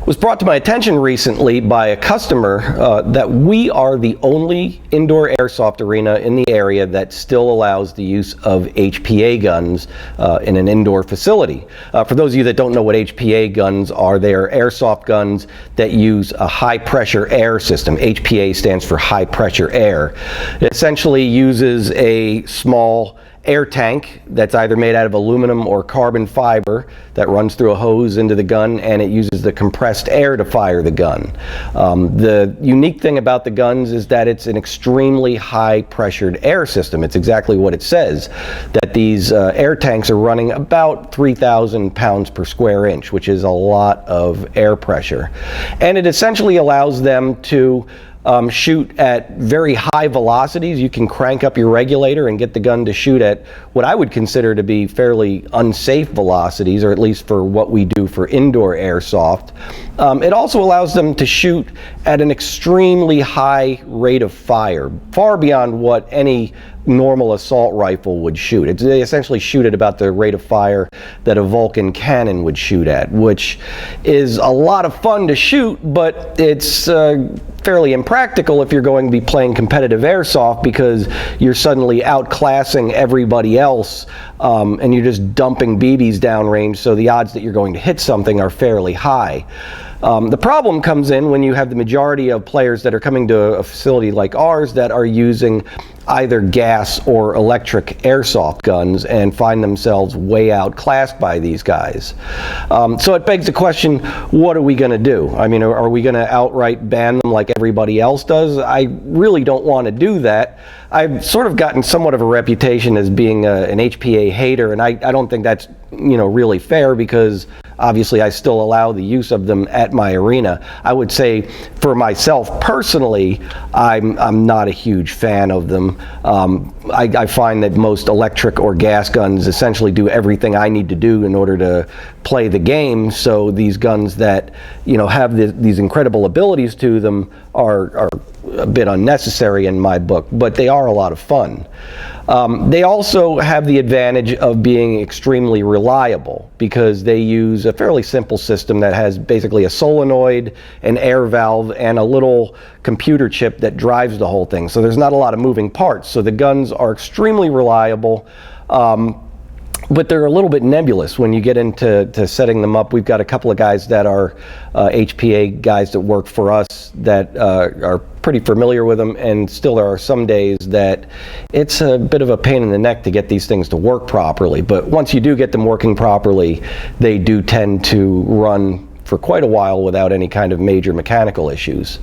was brought to my attention recently by a customer that we are the only indoor airsoft arena in the area that still allows the use of Hpa guns in an indoor facility. For those of you that don't know what Hpa guns are, they are airsoft guns that use a high pressure air system. Hpa stands for high pressure air. It essentially uses a small air tank that's either made out of aluminum or carbon fiber that runs through a hose into the gun, and it uses the compressed air to fire the gun. The unique thing about the guns is that it's an extremely high pressured air system. It's exactly what it says, that these air tanks are running about 3,000 pounds per square inch, which is a lot of air pressure. And it essentially allows them to shoot at very high velocities. You can crank up your regulator and get the gun to shoot at what I would consider to be fairly unsafe velocities, or at least for what we do for indoor airsoft. It also allows them to shoot at an extremely high rate of fire, far beyond what any normal assault rifle would shoot. They essentially shoot at about the rate of fire that a Vulcan cannon would shoot at, which is a lot of fun to shoot, but it's fairly impractical if you're going to be playing competitive airsoft, because you're suddenly outclassing everybody else and you're just dumping BBs downrange, so the odds that you're going to hit something are fairly high. The problem comes in when you have the majority of players that are coming to a facility like ours that are using either gas or electric airsoft guns and find themselves way outclassed by these guys. So it begs the question, what are we going to do? I mean, are we going to outright ban them like everybody else does? I really don't want to do that. I've sort of gotten somewhat of a reputation as being an Hpa hater, and I don't think that's, really fair, because obviously I still allow the use of them at my arena. I would say for myself personally, I'm not a huge fan of them. I find that most electric or gas guns essentially do everything I need to do in order to play the game, so these guns that have these incredible abilities to them are a bit unnecessary in my book, but they are a lot of fun. They also have the advantage of being extremely reliable, because they use a fairly simple system that has basically a solenoid, an air valve, and a little computer chip that drives the whole thing. So there's not a lot of moving parts. So the guns are extremely reliable. But they're a little bit nebulous when you get into setting them up. We've got a couple of guys that are Hpa guys that work for us that are pretty familiar with them, and still there are some days that it's a bit of a pain in the neck to get these things to work properly. But once you do get them working properly, they do tend to run for quite a while without any kind of major mechanical issues.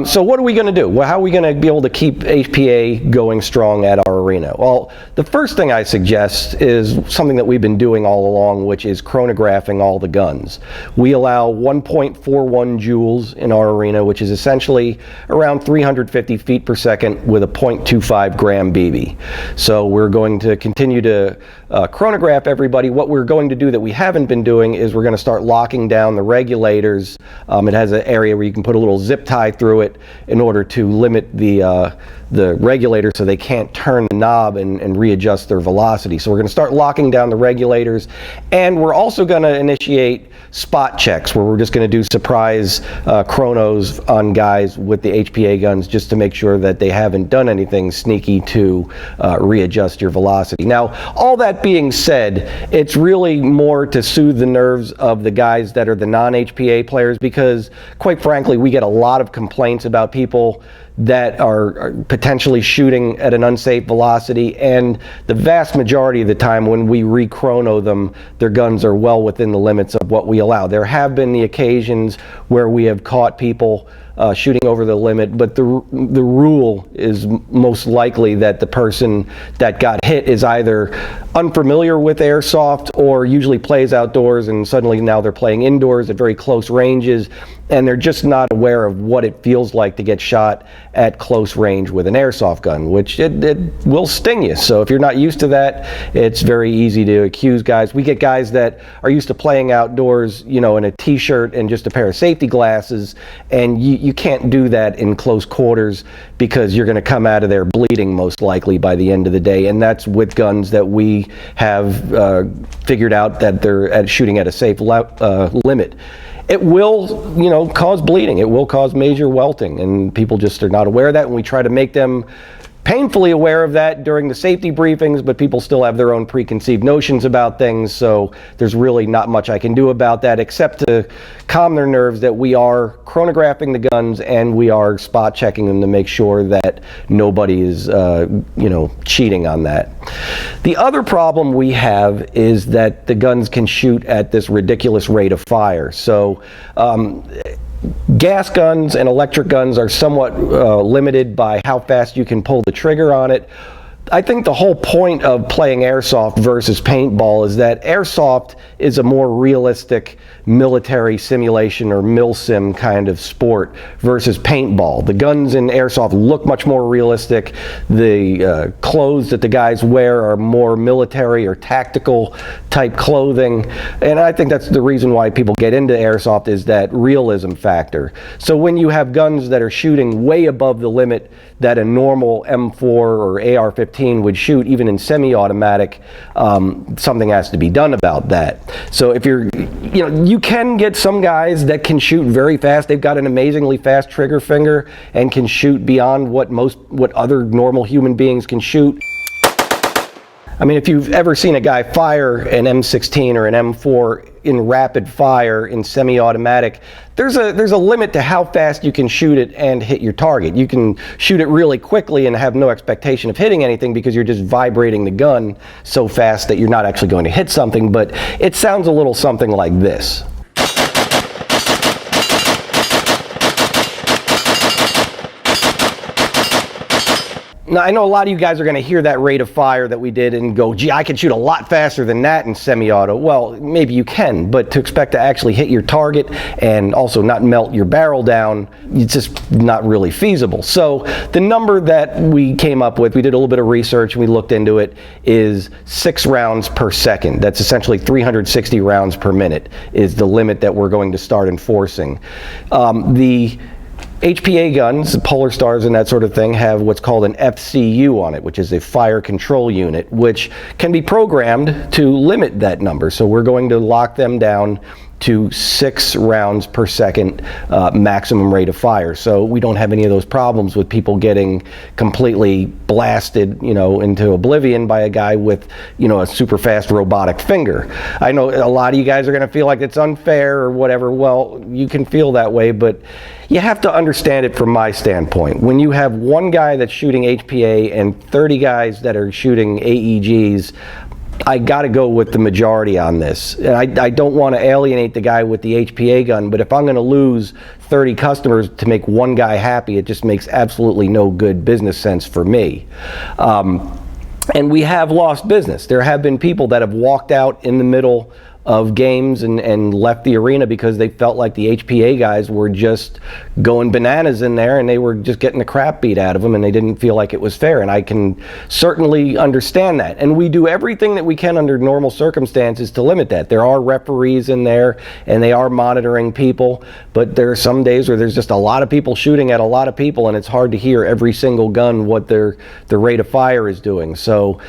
So what are we going to do? Well, how are we going to be able to keep Hpa going strong at our arena? Well, the first thing I suggest is something that we've been doing all along, which is chronographing all the guns. We allow 1.41 joules in our arena, which is essentially around 350 feet per second with a 0.25 gram BB. So we're going to continue to chronograph everybody. What we're going to do that we haven't been doing is we're going to start locking down the regulators. It has an area where you can put a little zip tie through it in order to limit the regulator so they can't turn the knob and readjust their velocity. So we're going to start locking down the regulators, and we're also going to initiate spot checks where we're just going to do surprise chronos on guys with the Hpa guns, just to make sure that they haven't done anything sneaky to readjust your velocity. Now, all that being said, it's really more to soothe the nerves of the guys that are the non-Hpa players, because quite frankly, we get a lot of complaints about people that are potentially shooting at an unsafe velocity, and the vast majority of the time when we re-chrono them, their guns are well within the limits of what we allow. There have been the occasions where we have caught people shooting over the limit, but the rule is most likely that the person that got hit is either unfamiliar with airsoft or usually plays outdoors, and suddenly now they're playing indoors at very close ranges, and they're just not aware of what it feels like to get shot at close range with an airsoft gun, which it will sting you. So if you're not used to that, it's very easy to accuse guys. We get guys that are used to playing outdoors, in a t-shirt and just a pair of safety glasses, and you can't do that in close quarters because you're going to come out of there bleeding most likely by the end of the day, and that's with guns that we have figured out that they're shooting at a safe limit. It will, you know, cause bleeding. It will cause major welting, and people just are not aware of that, and we try to make them painfully aware of that during the safety briefings, but people still have their own preconceived notions about things, so there's really not much I can do about that except to calm their nerves that we are chronographing the guns and we are spot checking them to make sure that nobody is, you know, cheating on that. The other problem we have is that the guns can shoot at this ridiculous rate of fire. So gas guns and electric guns are somewhat limited by how fast you can pull the trigger on it. I think the whole point of playing airsoft versus paintball is that airsoft is a more realistic military simulation or mil-sim kind of sport versus paintball. The guns in airsoft look much more realistic. The clothes that the guys wear are more military or tactical type clothing, and I think that's the reason why people get into airsoft, is that realism factor. So when you have guns that are shooting way above the limit that a normal M4 or AR-15 would shoot, even in semi-automatic, something has to be done about that. So if you're, you know, you can get some guys that can shoot very fast. They've got an amazingly fast trigger finger and can shoot beyond what other normal human beings can shoot. I mean, if you've ever seen a guy fire an M16 or an M4 in rapid fire in semi-automatic, there's a limit to how fast you can shoot it and hit your target. You can shoot it really quickly and have no expectation of hitting anything because you're just vibrating the gun so fast that you're not actually going to hit something, but it sounds a little something like this. Now, I know a lot of you guys are going to hear that rate of fire that we did and go, gee, I can shoot a lot faster than that in semi-auto. Well, maybe you can, but to expect to actually hit your target and also not melt your barrel down, it's just not really feasible. So the number that we came up with, we did a little bit of research and we looked into it, is 6 rounds per second. That's essentially 360 rounds per minute is the limit that we're going to start enforcing. The Hpa guns, the Polar Stars and that sort of thing, have what's called an FCU on it, which is a fire control unit, which can be programmed to limit that number. So we're going to lock them down to 6 rounds per second maximum rate of fire. So we don't have any of those problems with people getting completely blasted, you know, into oblivion by a guy with, you know, a super fast robotic finger. I know a lot of you guys are going to feel like it's unfair or whatever. Well, you can feel that way, but you have to understand it from my standpoint. When you have one guy that's shooting HPA and 30 guys that are shooting AEGs, I got to go with the majority on this. And I don't want to alienate the guy with the HPA gun, but if I'm going to lose 30 customers to make one guy happy, it just makes absolutely no good business sense for me. And we have lost business. There have been people that have walked out in the middle of games and left the arena because they felt like the HPA guys were just going bananas in there and they were just getting the crap beat out of them and they didn't feel like it was fair. And I can certainly understand that. And we do everything that we can under normal circumstances to limit that. There are referees in there and they are monitoring people, but there are some days where there's just a lot of people shooting at a lot of people and it's hard to hear every single gun what the rate of fire is doing. So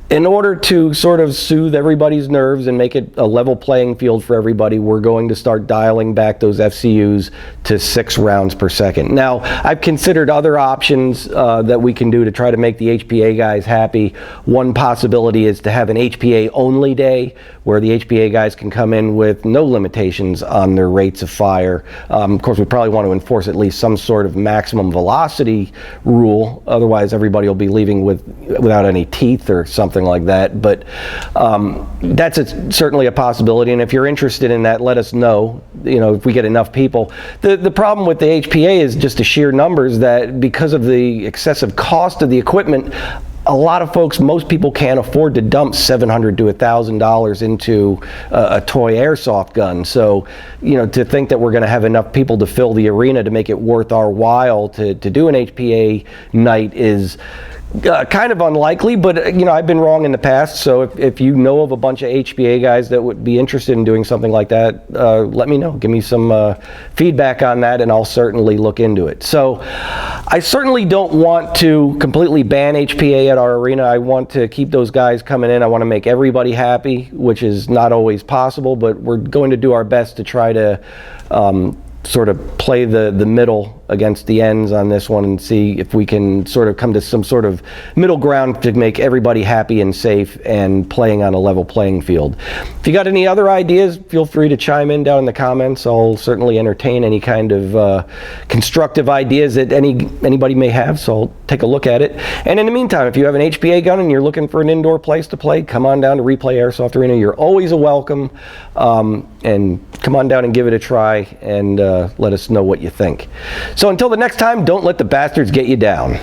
in order to sort of soothe everybody's nerves and make it a level playing field for everybody, we're going to start dialing back those FCUs to 6 rounds per second. Now, I've considered other options that we can do to try to make the HPA guys happy. One possibility is to have an HPA only day where the HPA guys can come in with no limitations on their rates of fire. Of course, we probably want to enforce at least some sort of maximum velocity rule. Otherwise, everybody will be leaving without any teeth or something like that, but that's certainly a possibility, and if you're interested in that, let us know, you know, if we get enough people. The problem with the HPA is just the sheer numbers, that because of the excessive cost of the equipment, a lot of folks, most people can't afford to dump $700 to $1,000 into a toy airsoft gun. So, you know, to think that we're going to have enough people to fill the arena to make it worth our while to do an HPA night is kind of unlikely, but you know, I've been wrong in the past. So if you know of a bunch of HPA guys that would be interested in doing something like that, let me know. Give me some feedback on that, and I'll certainly look into it. So I certainly don't want to completely ban HPA at our arena. I want to keep those guys coming in. I want to make everybody happy, which is not always possible, but we're going to do our best to try to sort of play the middle against the ends on this one and see if we can sort of come to some sort of middle ground to make everybody happy and safe and playing on a level playing field. If you got any other ideas, feel free to chime in down in the comments. I'll certainly entertain any kind of constructive ideas that anybody may have, so I'll take a look at it. And in the meantime, if you have an HPA gun and you're looking for an indoor place to play, come on down to Replay Airsoft Arena. You're always a welcome, and come on down and give it a try, and let us know what you think. So until the next time, don't let the bastards get you down.